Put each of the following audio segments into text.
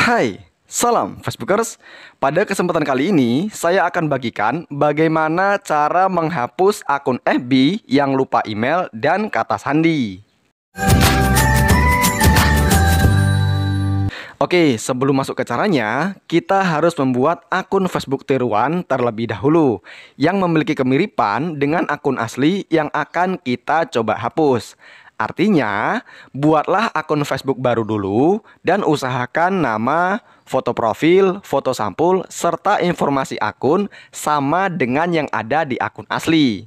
Hai, salam Facebookers. Pada kesempatan kali ini, saya akan bagikan bagaimana cara menghapus akun FB yang lupa email dan kata sandi. Oke, sebelum masuk ke caranya, kita harus membuat akun Facebook tiruan terlebih dahulu yang memiliki kemiripan dengan akun asli yang akan kita coba hapus. Artinya, buatlah akun Facebook baru dulu dan usahakan nama, foto profil, foto sampul, serta informasi akun sama dengan yang ada di akun asli.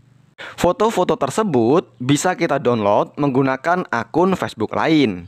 Foto-foto tersebut bisa kita download menggunakan akun Facebook lain.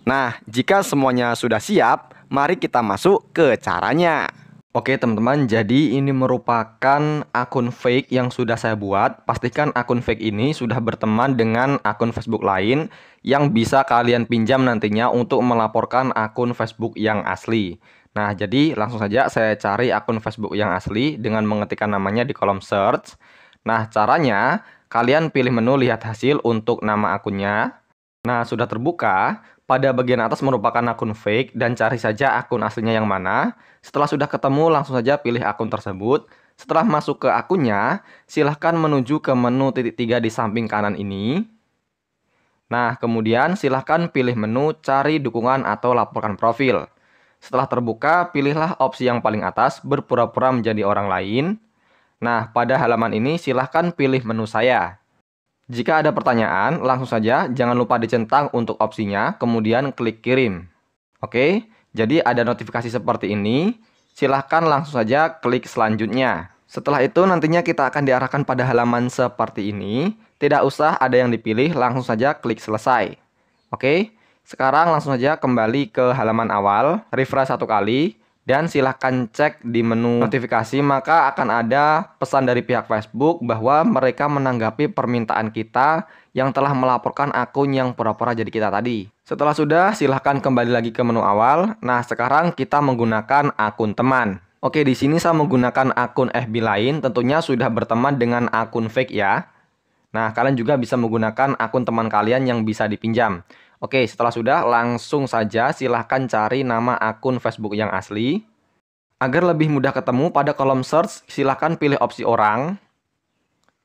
Nah, jika semuanya sudah siap, mari kita masuk ke caranya. Oke teman-teman, jadi ini merupakan akun fake yang sudah saya buat. Pastikan akun fake ini sudah berteman dengan akun Facebook lain yang bisa kalian pinjam nantinya untuk melaporkan akun Facebook yang asli. Nah, jadi langsung saja saya cari akun Facebook yang asli dengan mengetikkan namanya di kolom search. Nah, caranya kalian pilih menu lihat hasil untuk nama akunnya. Nah, sudah terbuka. Pada bagian atas merupakan akun fake dan cari saja akun aslinya yang mana. Setelah sudah ketemu, langsung saja pilih akun tersebut. Setelah masuk ke akunnya, silahkan menuju ke menu titik 3 di samping kanan ini. Nah, kemudian silahkan pilih menu cari dukungan atau laporkan profil. Setelah terbuka, pilihlah opsi yang paling atas, berpura-pura menjadi orang lain. Nah, pada halaman ini silahkan pilih menu saya. Jika ada pertanyaan, langsung saja jangan lupa dicentang untuk opsinya, kemudian klik kirim. Oke, jadi ada notifikasi seperti ini. Silahkan langsung saja klik selanjutnya. Setelah itu nantinya kita akan diarahkan pada halaman seperti ini. Tidak usah ada yang dipilih, langsung saja klik selesai. Oke, sekarang langsung saja kembali ke halaman awal, refresh satu kali. Dan silahkan cek di menu notifikasi, maka akan ada pesan dari pihak Facebook bahwa mereka menanggapi permintaan kita yang telah melaporkan akun yang pura-pura jadi kita tadi. Setelah sudah, silahkan kembali lagi ke menu awal. Nah, sekarang kita menggunakan akun teman. Oke, di sini saya menggunakan akun FB lain, tentunya sudah berteman dengan akun fake ya. Nah, kalian juga bisa menggunakan akun teman kalian yang bisa dipinjam. Oke, setelah sudah, langsung saja silahkan cari nama akun Facebook yang asli. Agar lebih mudah ketemu, pada kolom search silahkan pilih opsi orang.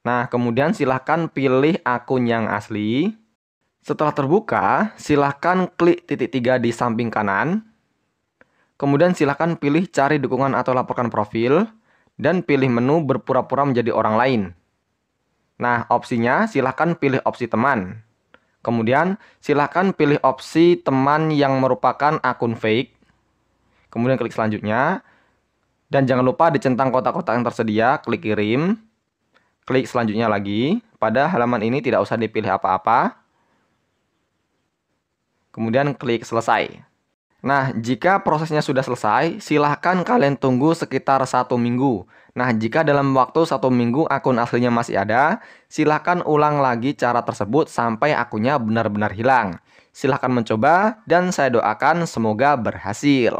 Nah, kemudian silahkan pilih akun yang asli. Setelah terbuka, silahkan klik titik 3 di samping kanan. Kemudian silahkan pilih cari dukungan atau laporkan profil. Dan pilih menu berpura-pura menjadi orang lain. Nah, opsinya silahkan pilih opsi teman. Kemudian silahkan pilih opsi teman yang merupakan akun fake. Kemudian klik selanjutnya. Dan jangan lupa dicentang kotak-kotak yang tersedia, klik kirim. Klik selanjutnya lagi. Pada halaman ini tidak usah dipilih apa-apa. Kemudian klik selesai. Nah, jika prosesnya sudah selesai, silahkan kalian tunggu sekitar 1 minggu. Nah, jika dalam waktu 1 minggu akun aslinya masih ada, silahkan ulang lagi cara tersebut sampai akunnya benar-benar hilang. Silahkan mencoba dan saya doakan semoga berhasil.